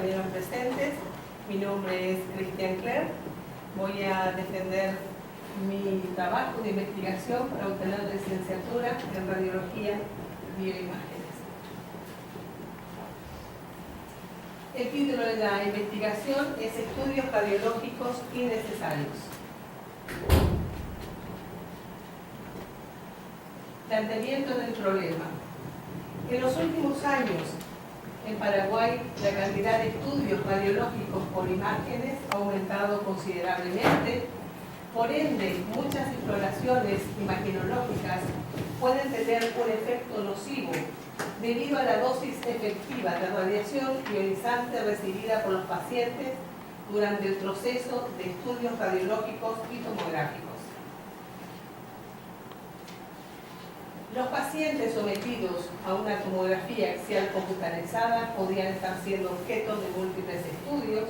compañeros presentes. Mi nombre es Cristian Clerc. Voy a defender mi trabajo de investigación para obtener la licenciatura en Radiología y Bioimágenes. El título de la investigación es Estudios radiológicos innecesarios. Planteamiento del problema. En los últimos años, en Paraguay, la cantidad de estudios radiológicos por imágenes ha aumentado considerablemente. Por ende, muchas exploraciones imagenológicas pueden tener un efecto nocivo debido a la dosis efectiva de radiación ionizante recibida por los pacientes durante el proceso de estudios radiológicos y tomográficos. Los pacientes sometidos a una tomografía axial computarizada podrían estar siendo objeto de múltiples estudios,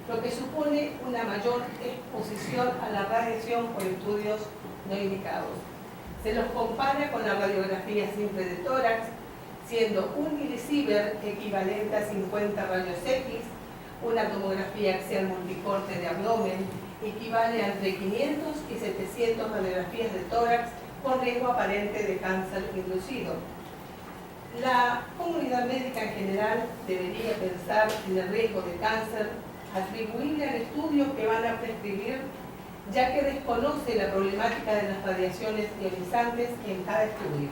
lo que supone una mayor exposición a la radiación por estudios no indicados. Se los compara con la radiografía simple de tórax, siendo un milisievert equivalente a 50 rayos X, una tomografía axial multicorte de abdomen equivale a entre 500 y 700 radiografías de tórax con riesgo aparente de cáncer inducido. La comunidad médica en general debería pensar en el riesgo de cáncer atribuible al estudio que van a prescribir, ya que desconoce la problemática de las radiaciones ionizantes en cada estudio.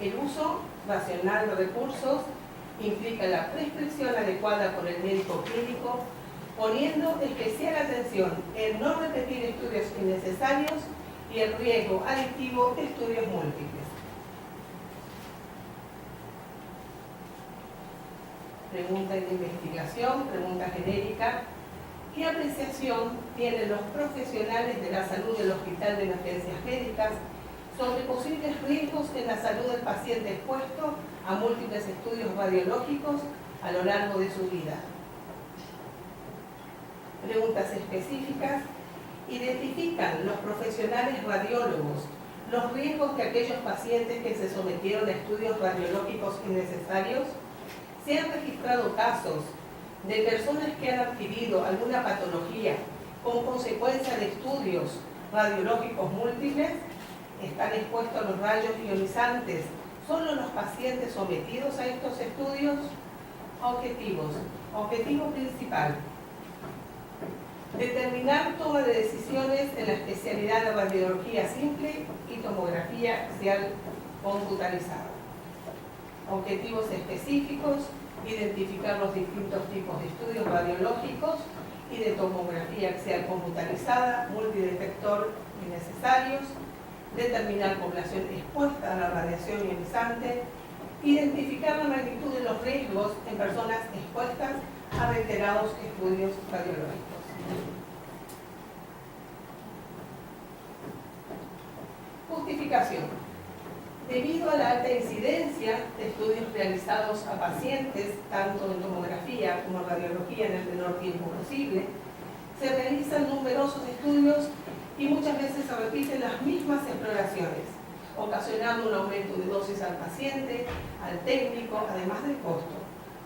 El uso racional de recursos implica la prescripción adecuada por el médico clínico, poniendo especial atención en no repetir estudios innecesarios y el riesgo aditivo de estudios múltiples. Pregunta de investigación, pregunta genérica. ¿Qué apreciación tienen los profesionales de la salud del Hospital de Emergencias Médicas sobre posibles riesgos en la salud del paciente expuesto a múltiples estudios radiológicos a lo largo de su vida? Preguntas específicas. ¿Identifican los profesionales radiólogos los riesgos de aquellos pacientes que se sometieron a estudios radiológicos innecesarios? ¿Se han registrado casos de personas que han adquirido alguna patología con consecuencia de estudios radiológicos múltiples? ¿Están expuestos a los rayos ionizantes solo los pacientes sometidos a estos estudios? Objetivos. Objetivo principal: determinar toma de decisiones en la especialidad de radiología simple y tomografía axial computarizada. Objetivos específicos: identificar los distintos tipos de estudios radiológicos y de tomografía axial computarizada, multidetector innecesarios, determinar población expuesta a la radiación ionizante, identificar la magnitud de los riesgos en personas expuestas a reiterados estudios radiológicos. Justificación. Debido a la alta incidencia de estudios realizados a pacientes, tanto en tomografía como en radiología en el menor tiempo posible, se realizan numerosos estudios y muchas veces se repiten las mismas exploraciones, ocasionando un aumento de dosis al paciente, al técnico, además del costo.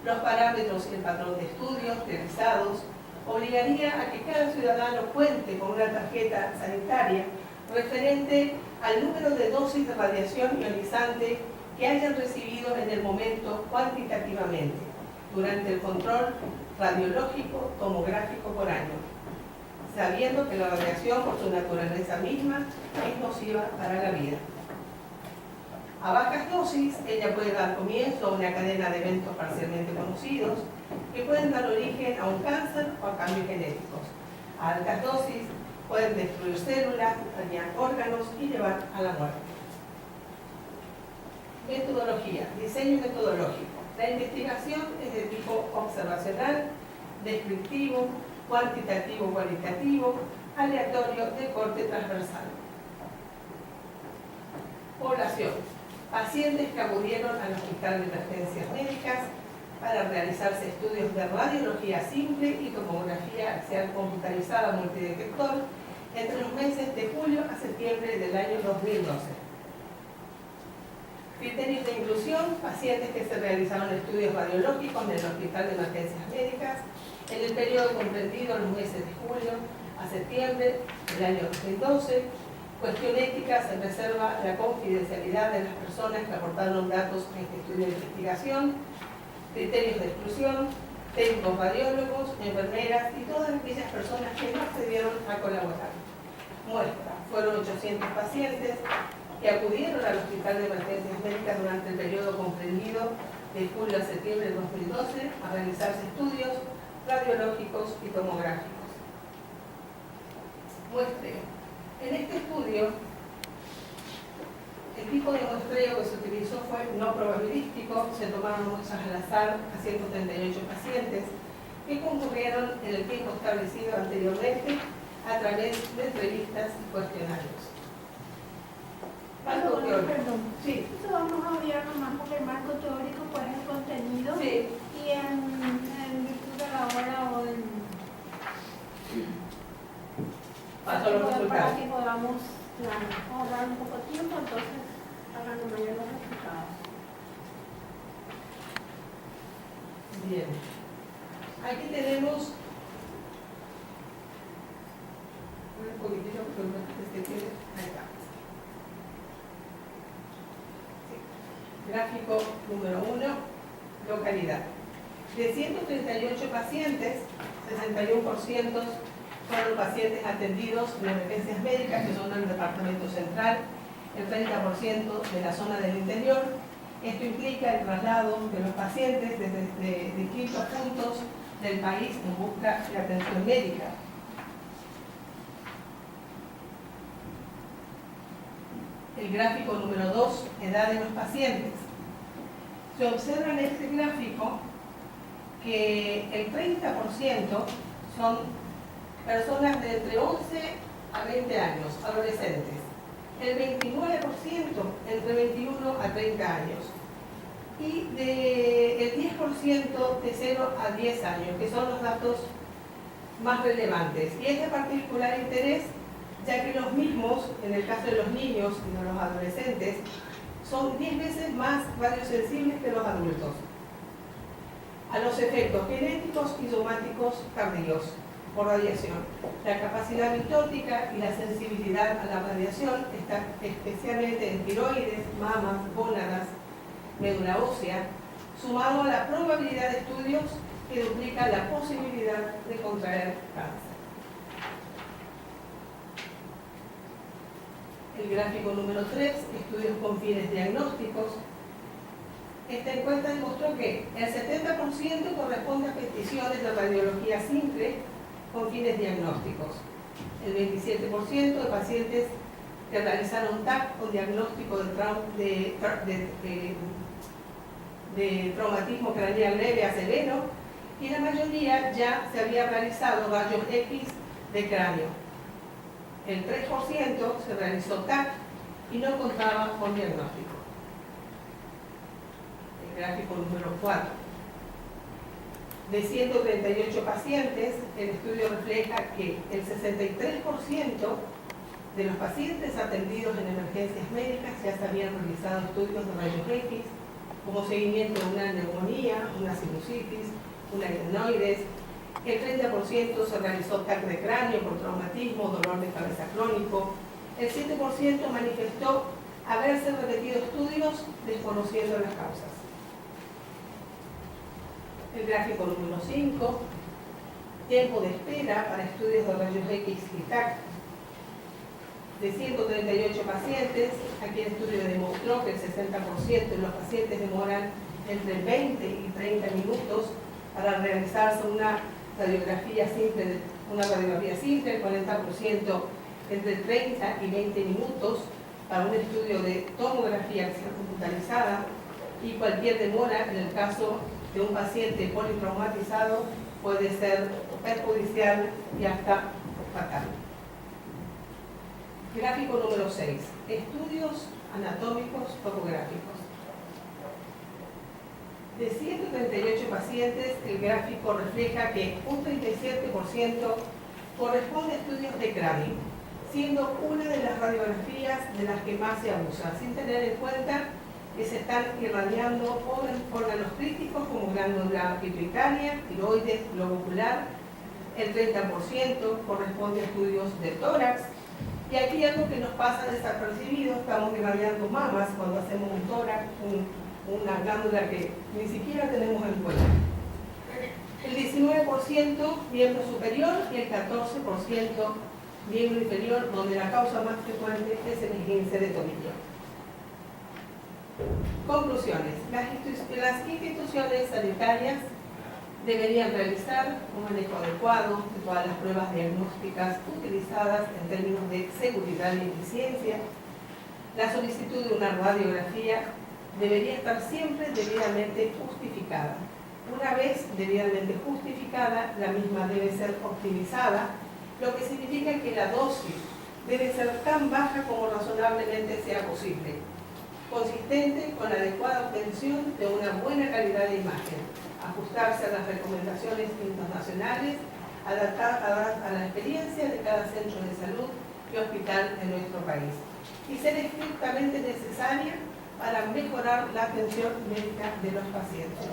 Los parámetros y el patrón de estudios realizados obligaría a que cada ciudadano cuente con una tarjeta sanitaria referente al número de dosis de radiación ionizante que hayan recibido en el momento cuantitativamente durante el control radiológico tomográfico por año, sabiendo que la radiación por su naturaleza misma es nociva para la vida. A bajas dosis, ella puede dar comienzo a una cadena de eventos parcialmente conocidos que pueden dar origen a un cáncer o a cambios genéticos. A altas dosis pueden destruir células, dañar órganos y llevar a la muerte. Metodología, diseño metodológico. La investigación es de tipo observacional, descriptivo, cuantitativo-cualitativo, aleatorio de corte transversal. Población. Pacientes que acudieron al Hospital de Emergencias Médicas para realizarse estudios de radiología simple y tomografía axial computarizada multidetector entre los meses de julio a septiembre del año 2012. Criterios de inclusión: pacientes que se realizaron estudios radiológicos en el Hospital de Emergencias Médicas en el periodo comprendido en los meses de julio a septiembre del año 2012. Cuestión ética: se reserva la confidencialidad de las personas que aportaron datos a este estudio de investigación. Criterios de exclusión: técnicos radiólogos, enfermeras y todas aquellas personas que no accedieron a colaborar. Muestra: fueron 800 pacientes que acudieron al Hospital de Emergencias Médicas durante el periodo comprendido de julio a septiembre de 2012 a realizarse estudios radiológicos y tomográficos. Muestreo: en este estudio, el tipo de muestreo que se utilizó fue no probabilístico. Se tomaron muestras al azar a 138 pacientes que concurrieron en el tiempo establecido anteriormente a través de entrevistas y cuestionarios. Marco teórico. Perdón. Sí. Eso vamos a odiar nomás porque el marco teórico pues es el contenido. Sí. Y en virtud de la hora o en... Paso los para resultados. que podamos ahorrar un poco de tiempo, entonces hagan la mayoría de los resultados. Bien. Aquí tenemos un poquitito porque tiene. Ahí está. Sí. Gráfico número 1, localidad. De 138 pacientes, 61% fueron pacientes atendidos en emergencias médicas, que son del departamento central, el 30% de la zona del interior. Esto implica el traslado de los pacientes desde distintos puntos del país en busca de atención médica. El gráfico número 2, edad de los pacientes. Se observa en este gráfico que el 30% son personas de entre 11 a 20 años, adolescentes. El 29% entre 21 a 30 años. Y el 10% de 0 a 10 años, que son los datos más relevantes. Y es de particular interés, ya que los mismos, en el caso de los niños y de los adolescentes, son 10 veces más radiosensibles que los adultos a los efectos genéticos y somáticos tardíos por radiación. La capacidad mitótica y la sensibilidad a la radiación está especialmente en tiroides, mamas, gónadas, médula ósea, sumado a la probabilidad de estudios que duplica la posibilidad de contraer cáncer. El gráfico número 3, estudios con fines diagnósticos. Esta encuesta demostró que el 70% corresponde a peticiones de radiología simple con fines diagnósticos. El 27% de pacientes que realizaron TAC con diagnóstico de traumatismo craneal leve a severo, y la mayoría ya se había realizado rayos X de cráneo. El 3% se realizó TAC y no contaba con diagnóstico. El gráfico número 4. De 138 pacientes, el estudio refleja que el 63% de los pacientes atendidos en emergencias médicas ya se habían realizado estudios de rayos X, como seguimiento de una neumonía, una sinusitis, una adenoides. El 30% se realizó TAC de cráneo por traumatismo, dolor de cabeza crónico. El 7% manifestó haberse repetido estudios desconociendo las causas. El gráfico número 5, tiempo de espera para estudios de rayos X y TAC. De 138 pacientes, aquí el estudio demostró que el 60% de los pacientes demoran entre 20 y 30 minutos para realizarse una radiografía simple, el 40% entre 30 y 20 minutos para un estudio de tomografía computarizada, y cualquier demora en el caso de un paciente politraumatizado puede ser perjudicial y hasta fatal. Gráfico número 6. Estudios anatómicos topográficos. De 138 pacientes, el gráfico refleja que un 37% corresponde a estudios de cráneo, siendo una de las radiografías de las que más se abusa, sin tener en cuenta que se están irradiando órganos críticos como glándula pituitaria, tiroides, globo ocular. El 30% corresponde a estudios de tórax. Y aquí algo que nos pasa desapercibido, estamos irradiando mamas cuando hacemos un tórax, una glándula que ni siquiera tenemos en cuenta. El 19% miembro superior y el 14% miembro inferior, donde la causa más frecuente es el esguince de tobillo. Conclusiones. Las instituciones sanitarias deberían realizar un manejo adecuado de todas las pruebas diagnósticas utilizadas en términos de seguridad y eficiencia. La solicitud de una radiografía debería estar siempre debidamente justificada. Una vez debidamente justificada, la misma debe ser optimizada, lo que significa que la dosis debe ser tan baja como razonablemente sea posible, consistente con la adecuada obtención de una buena calidad de imagen, ajustarse a las recomendaciones internacionales, adaptadas a la experiencia de cada centro de salud y hospital de nuestro país, y ser estrictamente necesaria para mejorar la atención médica de los pacientes.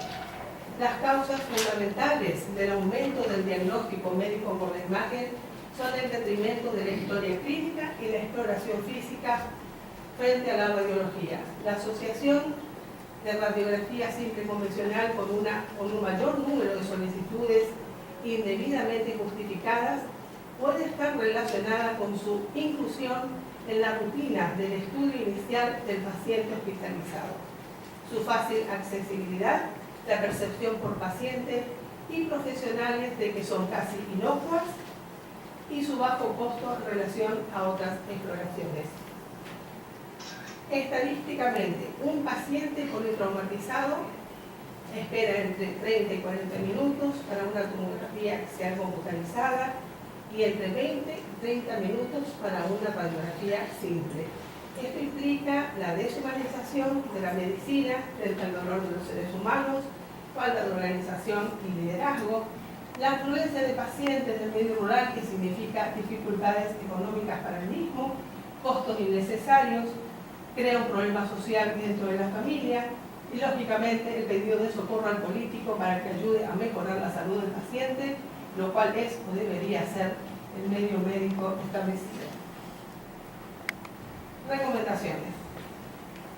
Las causas fundamentales del aumento del diagnóstico médico por la imagen son el detrimento de la historia clínica y la exploración física frente a la radiología. La asociación de radiografía simple convencional con un mayor número de solicitudes indebidamente justificadas puede estar relacionada con su inclusión en la rutina del estudio inicial del paciente hospitalizado, su fácil accesibilidad, la percepción por pacientes y profesionales de que son casi inocuas y su bajo costo en relación a otras exploraciones. Estadísticamente, un paciente politraumatizado espera entre 30 y 40 minutos para una tomografía axial computarizada y entre 20 y 30 minutos para una radiografía simple. Esto implica la deshumanización de la medicina frente al dolor de los seres humanos, falta de organización y liderazgo, la afluencia de pacientes del medio rural, que significa dificultades económicas para el mismo, costos innecesarios, crea un problema social dentro de la familia y, lógicamente, el pedido de socorro al político para que ayude a mejorar la salud del paciente, lo cual es o debería ser el medio médico establecido. Recomendaciones.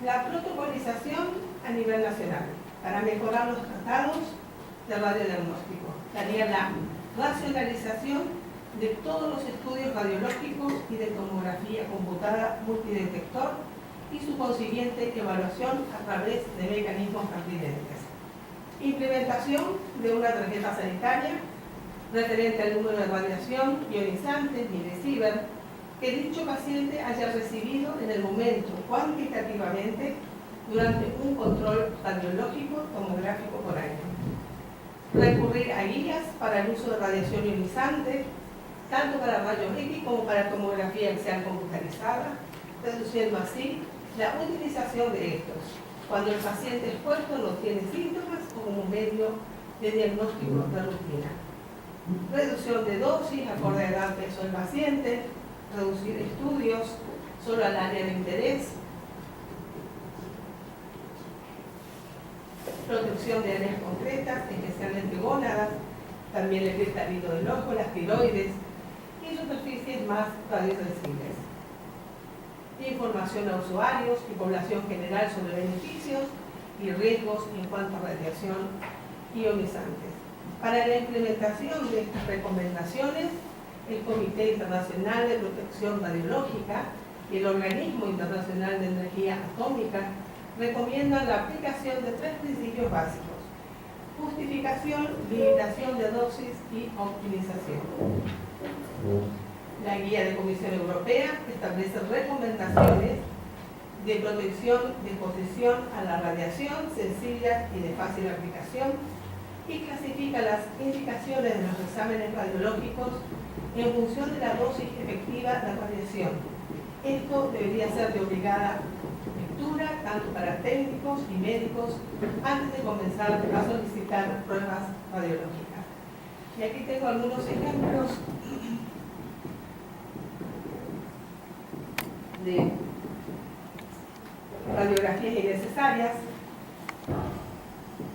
La protocolización a nivel nacional para mejorar los tratados de radiodiagnóstico. Daría la racionalización de todos los estudios radiológicos y de tomografía computada multidetector y su consiguiente evaluación a través de mecanismos pertinentes. Implementación de una tarjeta sanitaria referente al número de radiación ionizante, milisievert, que dicho paciente haya recibido en el momento cuantitativamente durante un control radiológico tomográfico por año. Recurrir a guías para el uso de radiación ionizante, tanto para rayos X como para tomografía axial computarizada, reduciendo así la utilización de estos cuando el paciente expuesto no tiene síntomas o como medio de diagnóstico de rutina. Reducción de dosis acorde a edad, peso del paciente, reducir estudios solo al área de interés, protección de áreas concretas, especialmente gónadas, también el cristalino del ojo, las tiroides y superficies más radiosensibles. Información a usuarios y población general sobre beneficios y riesgos en cuanto a radiación ionizante. Para la implementación de estas recomendaciones, el Comité Internacional de Protección Radiológica y el Organismo Internacional de Energía Atómica recomiendan la aplicación de 3 principios básicos: justificación, limitación de dosis y optimización. La Guía de Comisión Europea establece recomendaciones de protección de exposición a la radiación sencillas y de fácil aplicación y clasifica las indicaciones de los exámenes radiológicos en función de la dosis efectiva de radiación. Esto debería ser de obligada lectura tanto para técnicos y médicos antes de comenzar a solicitar pruebas radiológicas. Y aquí tengo algunos ejemplos radiografías innecesarias.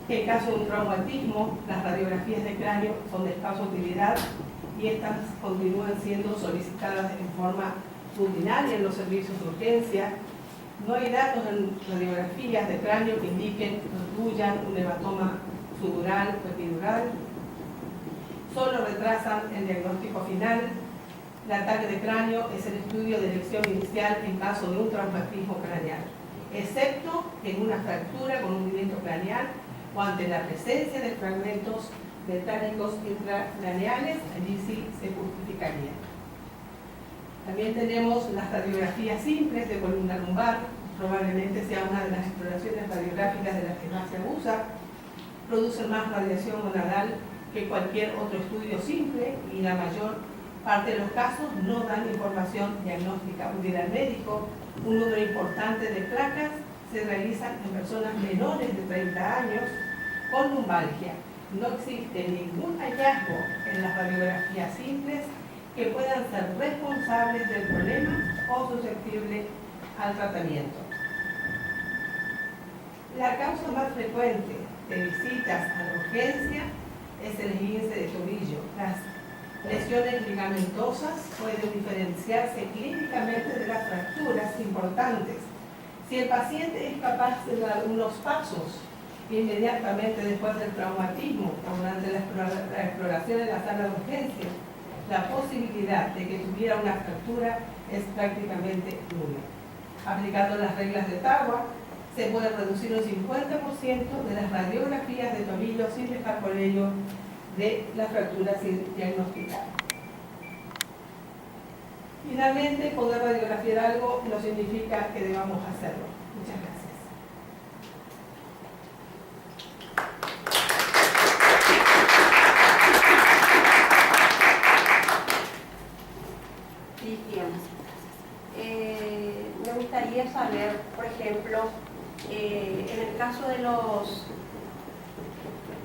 En caso de un traumatismo, las radiografías de cráneo son de escasa utilidad y estas continúan siendo solicitadas en forma rutinaria en los servicios de urgencia. No hay datos en radiografías de cráneo que indiquen o incluyan un hematoma sudural o epidural. Solo retrasan el diagnóstico final. El ataque de cráneo es el estudio de elección inicial en caso de un traumatismo craneal, excepto en una fractura con hundimiento craneal o ante la presencia de fragmentos metálicos intracraneales, allí sí se justificaría. También tenemos las radiografías simples de columna lumbar, probablemente sea una de las exploraciones radiográficas de las que más se abusa. Producen más radiación gonadal que cualquier otro estudio simple y la mayor parte de los casos no dan información diagnóstica útil al médico. Un número importante de placas se realizan en personas menores de 30 años con lumbalgia. No existe ningún hallazgo en las radiografías simples que puedan ser responsables del problema o susceptibles al tratamiento. La causa más frecuente de visitas a la urgencia es el esguince de tobillo. Las lesiones ligamentosas pueden diferenciarse clínicamente de las fracturas importantes. Si el paciente es capaz de dar unos pasos inmediatamente después del traumatismo o durante la exploración en la sala de urgencia, la posibilidad de que tuviera una fractura es prácticamente nula. Aplicando las reglas de Tawa, se puede reducir un 50% de las radiografías de tobillo sin dejar por ello de la fractura sin diagnosticar. Finalmente, poder radiografiar algo no significa que debamos hacerlo. Muchas gracias. Me gustaría saber, por ejemplo, en el caso de los...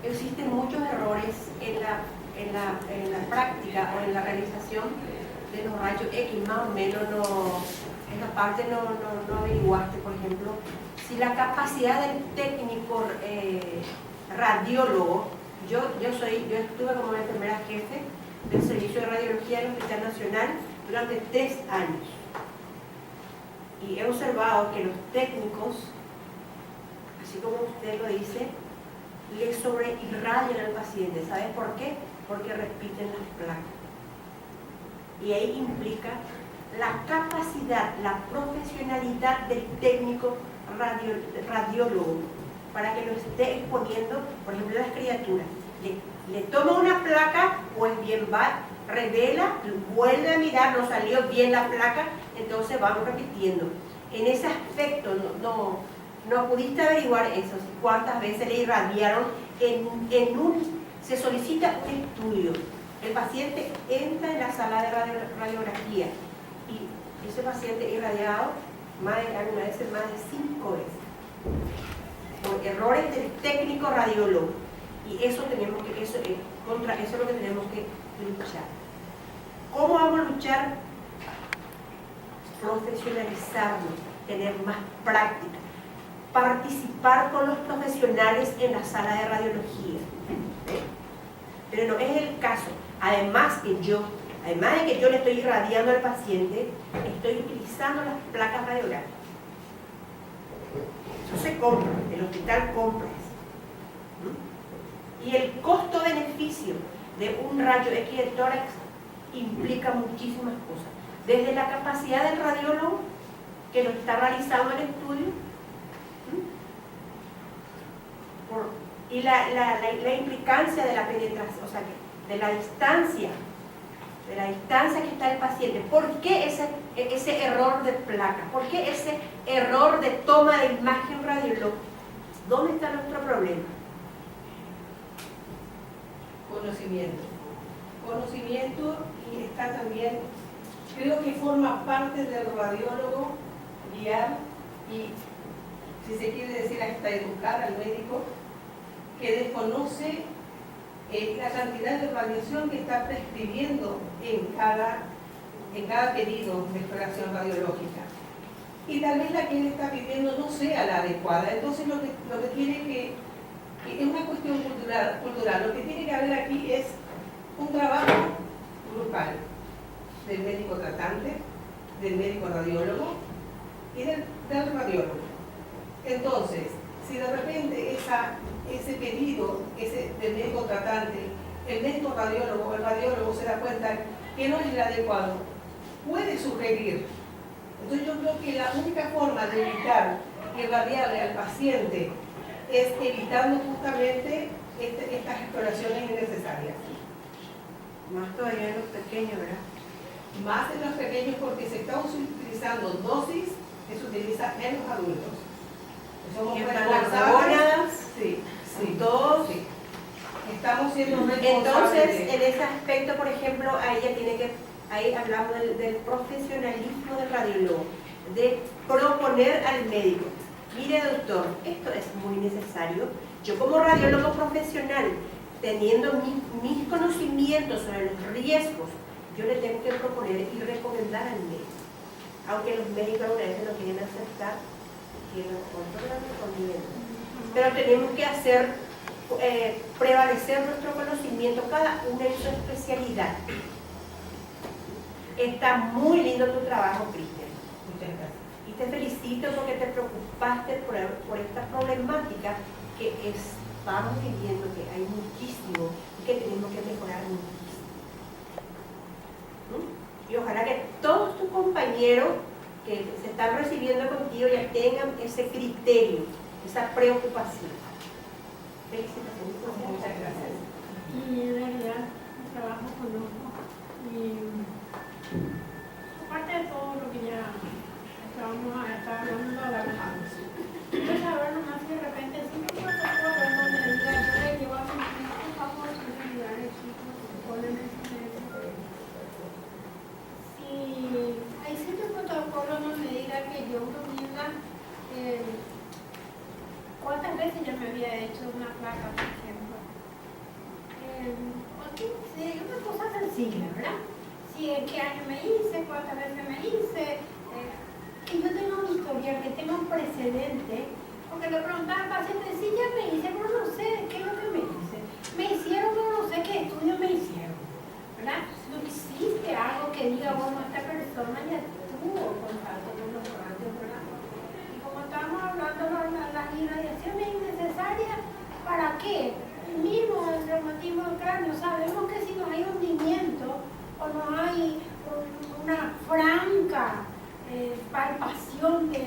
Existen muchos errores en la práctica o en la realización de los rayos X, más o menos esa parte no averiguaste, por ejemplo, si la capacidad del técnico radiólogo, yo estuve como enfermera jefe del servicio de radiología del Hospital Nacional durante 3 años y he observado que los técnicos, así como usted lo dice, le sobreirradian al paciente. ¿Sabe por qué? Porque repiten las placas. Y ahí implica la capacidad, la profesionalidad del técnico radiólogo para que lo esté exponiendo, por ejemplo, las criaturas. Le toma una placa, pues bien va, revela, vuelve a mirar, no salió bien la placa, entonces vamos repitiendo. En ese aspecto no pudiste averiguar eso, cuántas veces le irradiaron se solicita un estudio. El paciente entra en la sala de radiografía y ese paciente irradiado algunas veces más de 5 veces por errores del técnico radiólogo, y eso contra eso es lo que tenemos que luchar. ¿Cómo vamos a luchar? Profesionalizarnos, tener más práctica, participar con los profesionales en la sala de radiología. Pero no es el caso. Además de que yo le estoy irradiando al paciente, estoy utilizando las placas radiográficas. Eso se compra, el hospital compra eso. Y el costo-beneficio de un rayo X de tórax implica muchísimas cosas. Desde la capacidad del radiólogo que lo está realizando el estudio, y la implicancia de la penetración, o sea, de la distancia que está el paciente. ¿Por qué ese error de placa? ¿Por qué ese error de toma de imagen radiológica? ¿Dónde está nuestro problema? Conocimiento, y está también, creo que forma parte del radiólogo guiar y, si se quiere decir, hasta educar al médico que desconoce la cantidad de radiación que está prescribiendo en cada pedido de exploración radiológica. y tal vez la que él está pidiendo no sea la adecuada. Entonces lo que tiene que es una cuestión cultural, lo que tiene que haber aquí es un trabajo grupal del médico tratante, del médico radiólogo y del radiólogo. Entonces, si de repente ese pedido del médico tratante, el médico radiólogo o el radiólogo se da cuenta que no es el adecuado, puede sugerir. Entonces yo creo que la única forma de evitar irradiarle al paciente es evitando justamente estas exploraciones innecesarias. Más todavía en los pequeños, ¿verdad? Más en los pequeños porque se están utilizando dosis que se utilizan en los adultos. Somos Y están las responsables. hormonas, Sí, sí, todos. sí. Estamos siendo responsables. Entonces, en ese aspecto, por ejemplo, ahí hablamos del profesionalismo del radiólogo, de proponer al médico, mire doctor, esto es muy necesario. Yo como radiólogo profesional, teniendo mis conocimientos sobre los riesgos, yo le tengo que proponer y recomendar al médico. Aunque los médicos a veces no quieren aceptar, quieren otro recomiendo. Pero tenemos que hacer prevalecer nuestro conocimiento, cada uno en su especialidad. Está muy lindo tu trabajo, Cristian. Muchas gracias. Y te felicito porque te preocupaste por esta problemática que estamos viviendo, que hay muchísimo y que tenemos que mejorar muchísimo. ¿Mm? Y ojalá que todos tus compañeros que se están recibiendo contigo ya tengan ese criterio, esa preocupación. Felicitaciones. Muchas gracias. Y en realidad el trabajo conozco y aparte de todo lo que ya estábamos hablando de la vez, quiero saber nomás si de repente si un protocolo en donde diga yo le llevo a mi hijo por favor sin olvidar el chico protocolo en ese momento. Si hay ciertos protocolos donde diga que yo recomienda cuántas veces yo me había hecho una placa, por ejemplo. Sí, una cosa sencilla, ¿verdad? Si en qué año me hice, cuántas veces me hice, que yo tenga un historial, que tenga un precedente, porque le preguntaba al paciente, sí, ya me hice, pero no sé qué es lo que me hice. Me hicieron, pero no sé qué estudios me hicieron, ¿verdad? No existe algo que diga, bueno, esta persona ya tuvo contacto con los radios, ¿verdad? Y como estamos hablando de las irradiaciones innecesarias, ¿para qué? El mismo el reumatismo del cráneo, sabemos que si no hay hundimiento o no hay una franca palpación de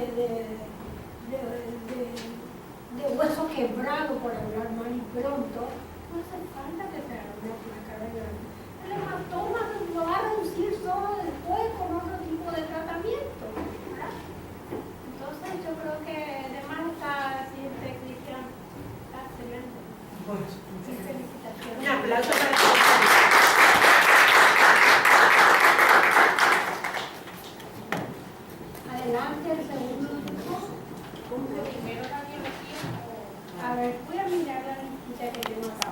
hueso quebrado, por hablar mal y pronto, no hace falta que se haga una placa radiológica. El hematoma lo va a reducir solo después con otro tipo de tratamiento, ¿verdad? Entonces yo creo que además está siempre Cristian, está excelente. Bueno, Sí, felicitaciones. Un aplauso para Adelante, el segundo grupo. Primero radiología. A ver, voy a mirar la listita que tengo acá.